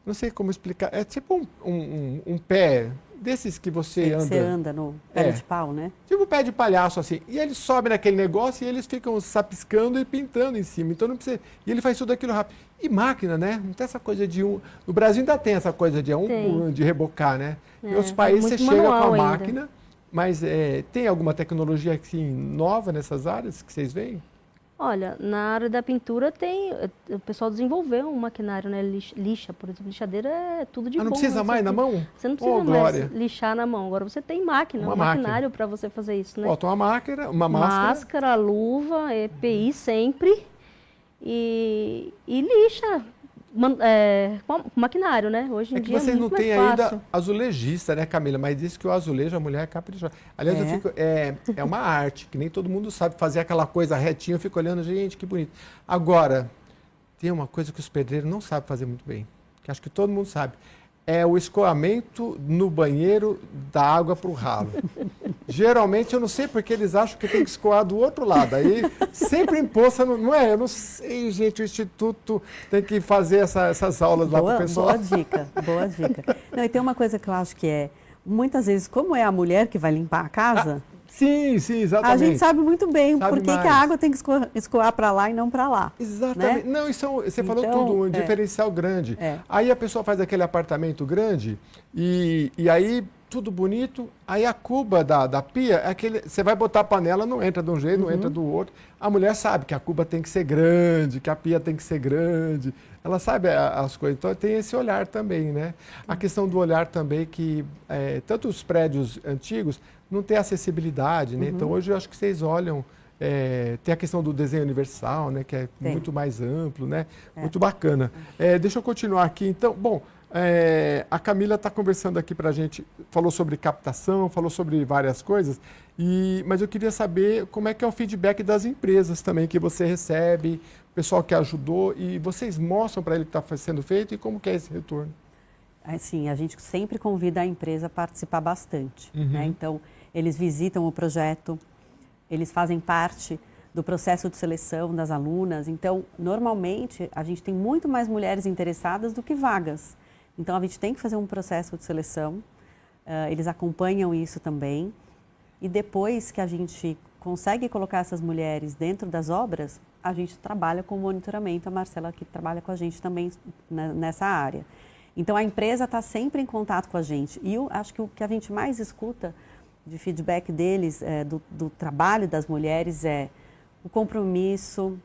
não sei como explicar, é tipo um pé desses que você anda. Você anda no pé de pau, né? Tipo pé de palhaço, assim. E eles sobem naquele negócio e eles ficam sapiscando e pintando em cima. Então não precisa. E ele faz tudo aquilo rápido. E máquina, né? Não tem essa coisa de No Brasil ainda tem essa coisa de rebocar, né? Em outros países você chega com a máquina, ainda. Mas tem alguma tecnologia assim, nova nessas áreas que vocês veem? Olha, na área da pintura o pessoal desenvolveu um maquinário, né? Lixa, por exemplo, lixadeira é tudo de bom. Não precisa mais na mão? Você não precisa mais lixar na mão. Agora você tem um maquinário para você fazer isso, né? Bota uma máquina, uma máscara. Máscara, luva, EPI sempre e lixa. Com maquinário, né? Hoje em dia vocês é muito não têm mais ainda fácil. Azulejista, né, Camila? Mas diz que o azulejo, a mulher é caprichosa. Aliás, é uma arte, que nem todo mundo sabe fazer aquela coisa retinha. Eu fico olhando, gente, que bonito. Agora, tem uma coisa que os pedreiros não sabem fazer muito bem, que acho que todo mundo sabe. É o escoamento no banheiro da água para o ralo. Geralmente, eu não sei porque eles acham que tem que escoar do outro lado. Aí sempre imposta, não é? Eu não sei, gente, o Instituto tem que fazer essas aulas lá para o pessoal. Boa dica. Não, e tem uma coisa que eu acho que muitas vezes, como é a mulher que vai limpar a casa... Sim, exatamente. A gente sabe muito bem por que a água tem que escoar para lá e não para lá. Exatamente. Né? Não, você falou tudo, um diferencial grande. Aí a pessoa faz aquele apartamento grande e aí tudo bonito, aí a cuba da pia, você vai botar a panela, não entra de um jeito, não entra do outro. A mulher sabe que a cuba tem que ser grande, que a pia tem que ser grande. Ela sabe as coisas, então tem esse olhar também, né? A questão do olhar também que, tanto os prédios antigos, não tem acessibilidade, né? Então hoje eu acho que vocês olham, tem a questão do desenho universal, né? Que é muito mais amplo, né? Muito bacana. Deixa eu continuar aqui, então. Bom, a Camila está conversando aqui para a gente, falou sobre captação, falou sobre várias coisas, mas eu queria saber como é que é o feedback das empresas também que você recebe, o pessoal que ajudou, e vocês mostram para ele o que está sendo feito e como que é esse retorno? Assim, a gente sempre convida a empresa a participar bastante, né? Então, eles visitam o projeto, eles fazem parte do processo de seleção das alunas. Então, normalmente, a gente tem muito mais mulheres interessadas do que vagas. Então, a gente tem que fazer um processo de seleção, eles acompanham isso também. E depois que a gente consegue colocar essas mulheres dentro das obras, a gente trabalha com monitoramento. A Marcela que trabalha com a gente também nessa área. Então, a empresa está sempre em contato com a gente. E eu acho que o que a gente mais escuta de feedback deles, do trabalho das mulheres, é o compromisso,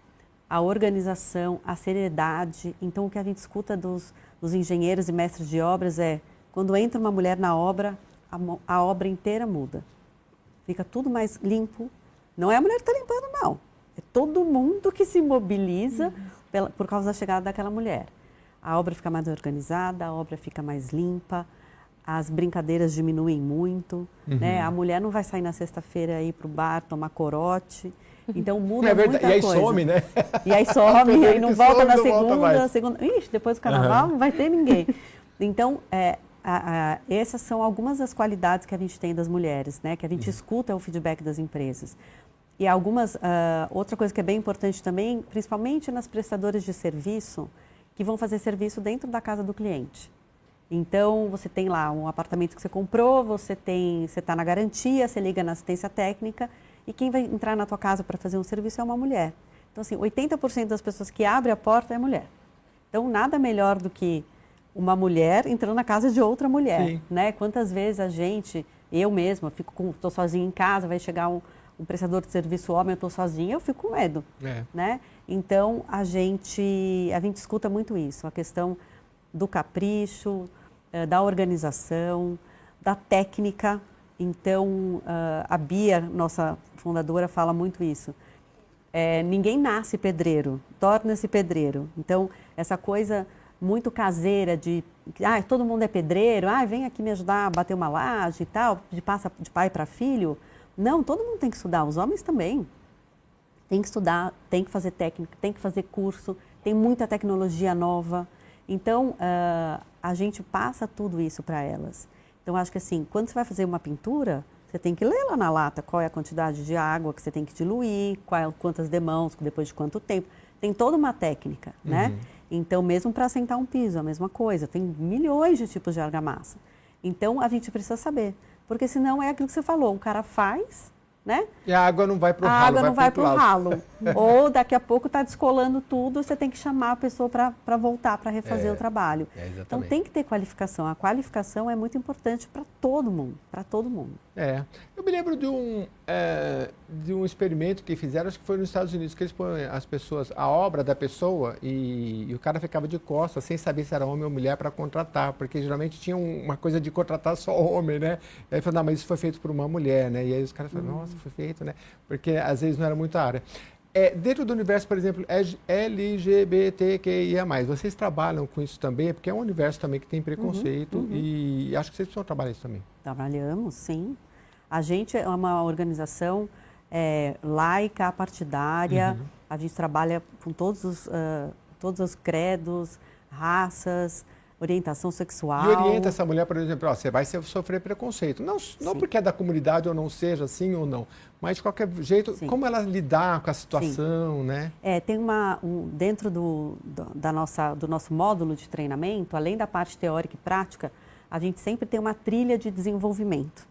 a organização, a seriedade. Então, o que a gente escuta dos engenheiros e mestres de obras quando entra uma mulher na obra, a obra inteira muda. Fica tudo mais limpo. Não é a mulher que está limpando, não. É todo mundo que se mobiliza por causa da chegada daquela mulher. A obra fica mais organizada, a obra fica mais limpa, as brincadeiras diminuem muito, né? A mulher não vai sair na sexta-feira ir para o bar tomar corote, então muda muita coisa. E aí some, né? E aí some, e aí não volta na segunda. Ixi, depois do carnaval não vai ter ninguém. Então, essas são algumas das qualidades que a gente tem das mulheres, né? Que a gente escuta o feedback das empresas. E outra coisa que é bem importante também, principalmente nas prestadoras de serviço, que vão fazer serviço dentro da casa do cliente. Então, você tem lá um apartamento que você comprou, você está na garantia, você liga na assistência técnica, e quem vai entrar na tua casa para fazer um serviço é uma mulher. Então, assim, 80% das pessoas que abrem a porta é mulher. Então, nada melhor do que uma mulher entrando na casa de outra mulher, né? Quantas vezes eu mesma, estou sozinha em casa, vai chegar um prestador de serviço homem, eu estou sozinha, eu fico com medo, né? Então, a gente escuta muito isso, a questão do capricho, da organização, da técnica. Então, a Bia, nossa fundadora, fala muito isso. Ninguém nasce pedreiro, torna-se pedreiro. Então, essa coisa muito caseira de todo mundo é pedreiro, vem aqui me ajudar a bater uma laje e tal, passa de pai para filho. Não, todo mundo tem que estudar, os homens também. Tem que estudar, tem que fazer técnica, tem que fazer curso, tem muita tecnologia nova. Então, a gente passa tudo isso para elas. Então, acho que assim, quando você vai fazer uma pintura, você tem que ler lá na lata qual é a quantidade de água que você tem que diluir, quantas demãos, depois de quanto tempo. Tem toda uma técnica, né? Então, mesmo para assentar um piso, a mesma coisa. Tem milhões de tipos de argamassa. Então, a gente precisa saber. Porque senão é aquilo que você falou, o cara faz, né? E a água não vai para o ralo. A água não vai para o ralo. Ou daqui a pouco está descolando tudo, você tem que chamar a pessoa para voltar, para refazer o trabalho. Então tem que ter qualificação. A qualificação é muito importante para todo mundo, para todo mundo. Eu me lembro de um experimento que fizeram, acho que foi nos Estados Unidos, que eles põem as pessoas, a obra da pessoa e o cara ficava de costas, sem saber se era homem ou mulher para contratar, porque geralmente tinha uma coisa de contratar só homem, né? E aí falou, não, mas isso foi feito por uma mulher, né? E aí os caras falaram, nossa, foi feito, né? Porque às vezes não era muita área. Dentro do universo, por exemplo, LGBTQIA+, vocês trabalham com isso também? Porque é um universo também que tem preconceito e acho que vocês precisam trabalhar isso também. Trabalhamos, sim. A gente é uma organização laica, partidária, a gente trabalha com todos os credos, raças, orientação sexual. E orienta essa mulher, por exemplo, você vai sofrer preconceito. Não porque é da comunidade ou não seja assim ou não, mas de qualquer jeito, como ela lidar com a situação, né? Tem dentro do nosso módulo de treinamento, além da parte teórica e prática, a gente sempre tem uma trilha de desenvolvimento,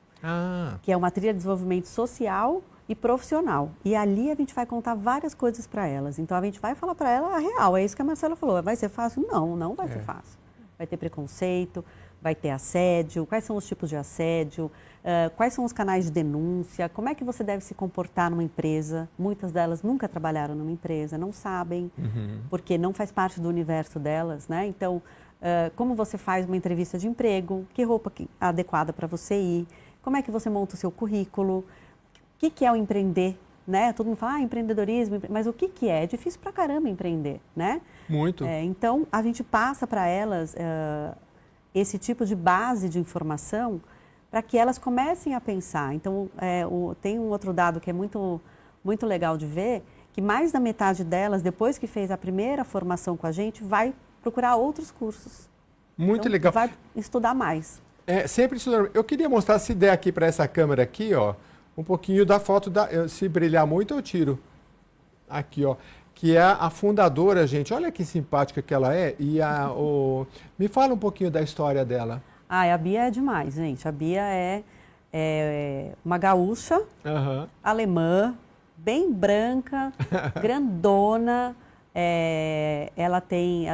que é uma trilha de desenvolvimento social e profissional. E ali a gente vai contar várias coisas para elas. Então a gente vai falar para ela a real, é isso que a Marcela falou. Vai ser fácil? Não vai ser fácil. Vai ter preconceito, vai ter assédio, quais são os tipos de assédio, quais são os canais de denúncia, como é que você deve se comportar numa empresa. Muitas delas nunca trabalharam numa empresa, não sabem, porque não faz parte do universo delas, né? Então, como você faz uma entrevista de emprego, que roupa adequada para você ir, como é que você monta o seu currículo, o que é o empreender, né? Todo mundo fala, empreendedorismo, mas o que é? É difícil pra caramba empreender, né? Muito. Então, a gente passa para elas esse tipo de base de informação para que elas comecem a pensar. Então, tem um outro dado que é muito, muito legal de ver, que mais da metade delas, depois que fez a primeira formação com a gente, vai procurar outros cursos. Muito então, legal. Vai estudar mais. Sempre estudando. Eu queria mostrar, se der aqui para essa câmera aqui, ó, um pouquinho da foto, se brilhar muito eu tiro. Aqui, ó. Que é a fundadora, gente. Olha que simpática que ela é. E me fala um pouquinho da história dela. A Bia é demais, gente. A Bia é uma gaúcha, alemã, bem branca, grandona. Ela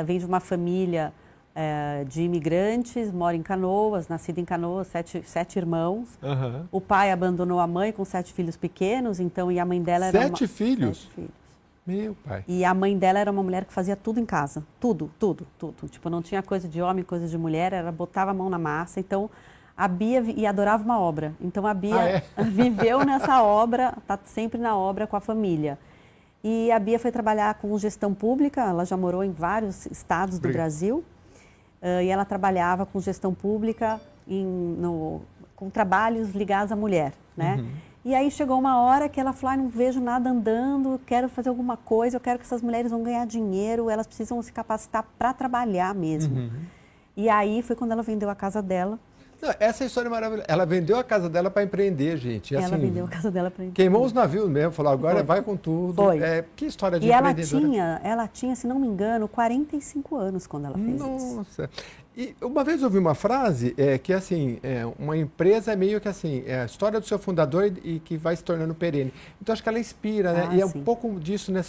vem de uma família de imigrantes, mora em Canoas, nascida em Canoas, sete irmãos. O pai abandonou a mãe com 7 filhos pequenos, então, e a mãe dela era 7 filhos? 7 filhos. Meu pai. E a mãe dela era uma mulher que fazia tudo em casa. Tudo. Tipo, não tinha coisa de homem, coisa de mulher, ela botava a mão na massa. Então, a Bia adorava uma obra. Então, a Bia viveu nessa obra, está sempre na obra com a família. E a Bia foi trabalhar com gestão pública, ela já morou em vários estados do Brasil. E ela trabalhava com gestão pública com trabalhos ligados à mulher, né? E aí chegou uma hora que ela falou, não vejo nada andando, quero fazer alguma coisa, eu quero que essas mulheres vão ganhar dinheiro, elas precisam se capacitar para trabalhar mesmo. E aí foi quando ela vendeu a casa dela. Não, essa história é maravilhosa. Ela vendeu a casa dela para empreender, gente. Ela assim, vendeu a casa dela para empreender. Queimou os navios mesmo, falou, agora vai com tudo. Foi. Que história de e empreendedora. ela tinha, se não me engano, 45 anos quando ela fez isso. Nossa. E uma vez eu ouvi uma frase que assim, uma empresa é meio que assim, é a história do seu fundador e que vai se tornando perene. Então acho que ela inspira, né? E é um pouco disso, né?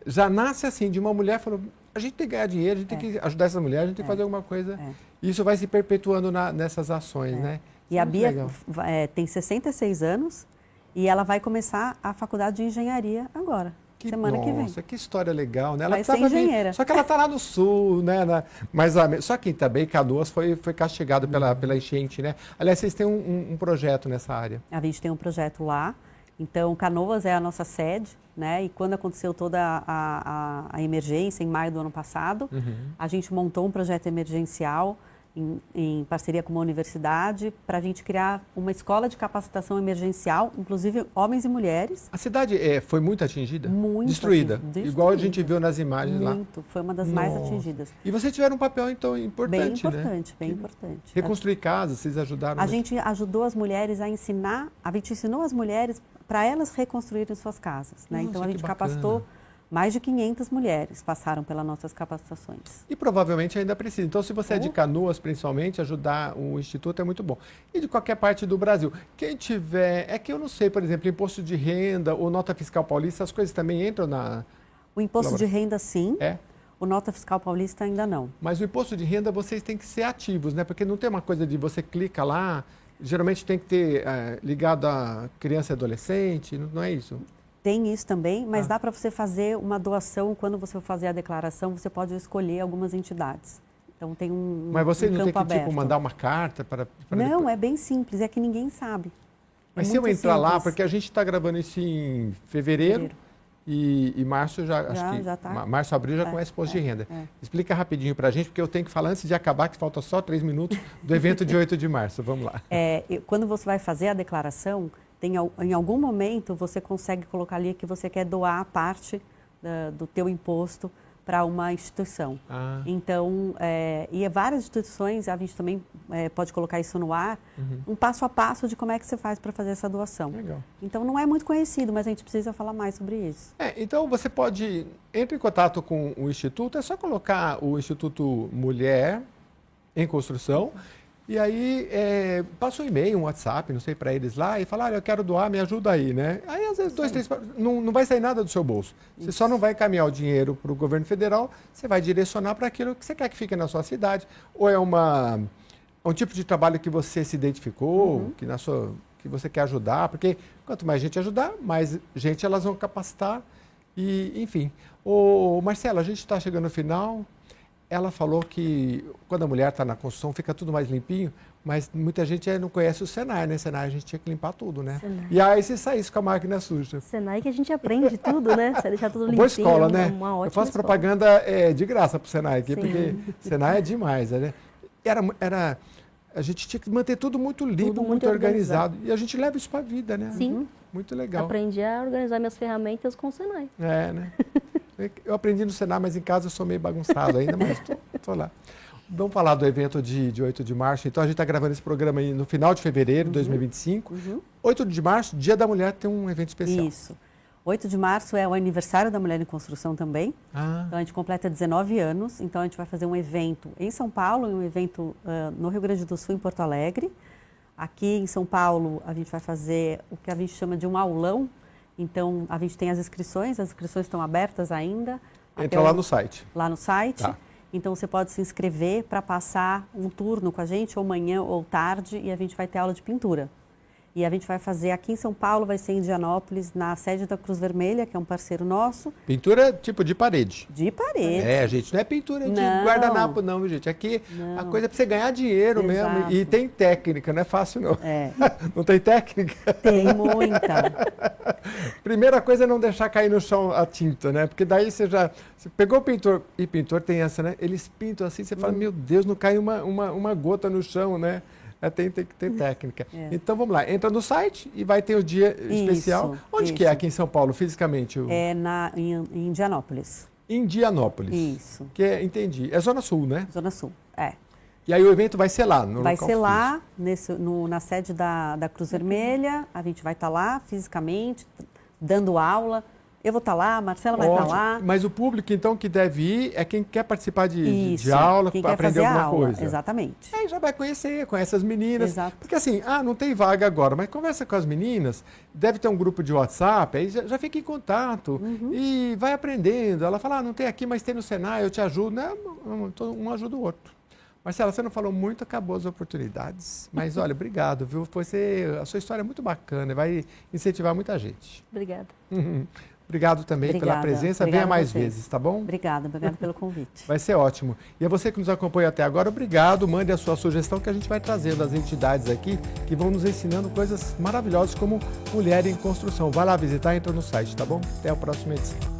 Já nasce assim, de uma mulher falou, a gente tem que ganhar dinheiro, a gente tem que ajudar essa mulher, a gente tem que fazer alguma coisa. E isso vai se perpetuando nessas ações, né? E a Bia tem 66 anos e ela vai começar a faculdade de engenharia agora. Semana que vem. Nossa, que história legal, né? Ela vai ser engenheira. Só que ela está lá no sul, né? Só que também Canoas foi castigado pela enchente, né? Aliás, vocês têm um projeto nessa área. A gente tem um projeto lá. Então, Canoas é a nossa sede, né? E quando aconteceu toda a emergência, em maio do ano passado, a gente montou um projeto emergencial em parceria com uma universidade, para a gente criar uma escola de capacitação emergencial, inclusive homens e mulheres. A cidade foi muito atingida? Muito destruída. Igual a gente viu nas imagens lá. Muito, foi uma das mais atingidas. E vocês tiveram um papel, então, importante, bem importante. Reconstruir casas, vocês ajudaram? A gente ajudou as mulheres a ensinar, a gente ensinou as mulheres para elas reconstruírem suas casas, né? Nossa, então a gente bacana. capacitou mais de 500 mulheres passaram pelas nossas capacitações. E provavelmente ainda precisa. Então, se você é de Canoas, principalmente, ajudar o Instituto é muito bom. E de qualquer parte do Brasil. Quem tiver... É que eu não sei, por exemplo, imposto de renda ou nota fiscal paulista, as coisas também entram na... O imposto de renda, sim. É? O nota fiscal paulista ainda não. Mas o imposto de renda, vocês têm que ser ativos, né? Porque não tem uma coisa de você clica lá, geralmente tem que ter ligado a criança e adolescente, não é isso? Tem isso também, mas dá para você fazer uma doação, quando você for fazer a declaração, você pode escolher algumas entidades. Então tem um Mas você não tem que aberto. tipo, mandar uma carta para não, depois... é bem simples, é que ninguém sabe. Mas se eu entrar lá, porque a gente está gravando isso em fevereiro. E março março, abril já começa o imposto de renda. Explica rapidinho para a gente, porque eu tenho que falar antes de acabar, que falta só 3 minutos, do evento de 8 de março. Vamos lá. Quando você vai fazer a declaração, em algum momento você consegue colocar ali que você quer doar parte do teu imposto para uma instituição. Então, e várias instituições, a gente também pode colocar isso no ar, um passo a passo de como é que você faz para fazer essa doação. Legal. Então, não é muito conhecido, mas a gente precisa falar mais sobre isso. Então, você pode entrar em contato com o Instituto, é só colocar o Instituto Mulher em Construção, e aí passa um e-mail, um WhatsApp, não sei, para eles lá, e fala, olha, eu quero doar, me ajuda aí, né? Aí, às vezes, 2, 3, não vai sair nada do seu bolso. Você só não vai encaminhar o dinheiro para o governo federal, você vai direcionar para aquilo que você quer que fique na sua cidade, ou é um tipo de trabalho que você se identificou, que você quer ajudar, porque quanto mais gente ajudar, mais gente elas vão capacitar, e enfim. Marcela, a gente está chegando no final. Ela falou que quando a mulher está na construção fica tudo mais limpinho, mas muita gente não conhece o Senai, né? Senai a gente tinha que limpar tudo, né? Senai. E aí você saísse com a máquina suja. Senai que a gente aprende tudo, né? Você deixar tudo limpinho. Boa escola, né? Uma ótima Eu faço escola. propaganda de graça pro Senai aqui, Sim. porque Senai é demais, né? A gente tinha que manter tudo muito limpo, Tudo muito organizado. E a gente leva isso para a vida, né? Sim. Muito legal. Aprendi a organizar minhas ferramentas com o Senai. Né? Eu aprendi no Senai, mas em casa eu sou meio bagunçado ainda, mas estou lá. Vamos falar do evento de 8 de março. Então, a gente está gravando esse programa aí no final de fevereiro de 2025. 8 de março, Dia da Mulher, tem um evento especial. Isso. 8 de março é o aniversário da Mulher em Construção também. Então, a gente completa 19 anos. Então, a gente vai fazer um evento em São Paulo, um evento no Rio Grande do Sul, em Porto Alegre. Aqui em São Paulo, a gente vai fazer o que a gente chama de um aulão. Então, a gente tem as inscrições estão abertas ainda. Entra lá no site. Lá no site. Tá. Então, você pode se inscrever para passar um turno com a gente, ou manhã ou tarde, e a gente vai ter aula de pintura. E a gente vai fazer aqui em São Paulo, vai ser em Indianópolis, na sede da Cruz Vermelha, que é um parceiro nosso. Pintura tipo de parede. De parede. Gente, não é pintura de guardanapo não, gente. Aqui a coisa é para você ganhar dinheiro mesmo. E tem técnica, não é fácil não. Não tem técnica? Tem muita. Primeira coisa é não deixar cair no chão a tinta, né? Porque daí você pegou o pintor, e pintor tem essa, né? Eles pintam assim, você fala, meu Deus, não cai uma gota no chão, né? Tem que ter técnica. Então vamos lá, entra no site e vai ter o dia especial. Onde que é aqui em São Paulo, fisicamente? Em Indianópolis. Indianópolis. Isso. Entendi. É Zona Sul, né? Zona Sul, E aí o evento vai ser lá, no Vai local ser lá, na sede da Cruz Vermelha, a gente vai estar lá fisicamente, dando aula. Eu vou estar lá, a Marcela vai estar lá. Mas o público, então, que deve ir é quem quer participar de aula, para aprender alguma coisa. Exatamente. Aí já vai conhecer as meninas. Exato. Porque assim, não tem vaga agora, mas conversa com as meninas, deve ter um grupo de WhatsApp, aí já fica em contato e vai aprendendo. Ela fala, não tem aqui, mas tem no Senai, eu te ajudo. Um ajuda o outro. Marcela, você não falou muito, acabou as oportunidades. Mas olha, obrigado, viu? A sua história é muito bacana, vai incentivar muita gente. Obrigada. Obrigado também pela presença. Venha mais vezes, tá bom? Obrigada pelo convite. Vai ser ótimo. E a você que nos acompanha até agora, obrigado. Mande a sua sugestão que a gente vai trazendo as entidades aqui que vão nos ensinando coisas maravilhosas como Mulher em Construção. Vai lá visitar, entra no site, tá bom? Até a próxima edição.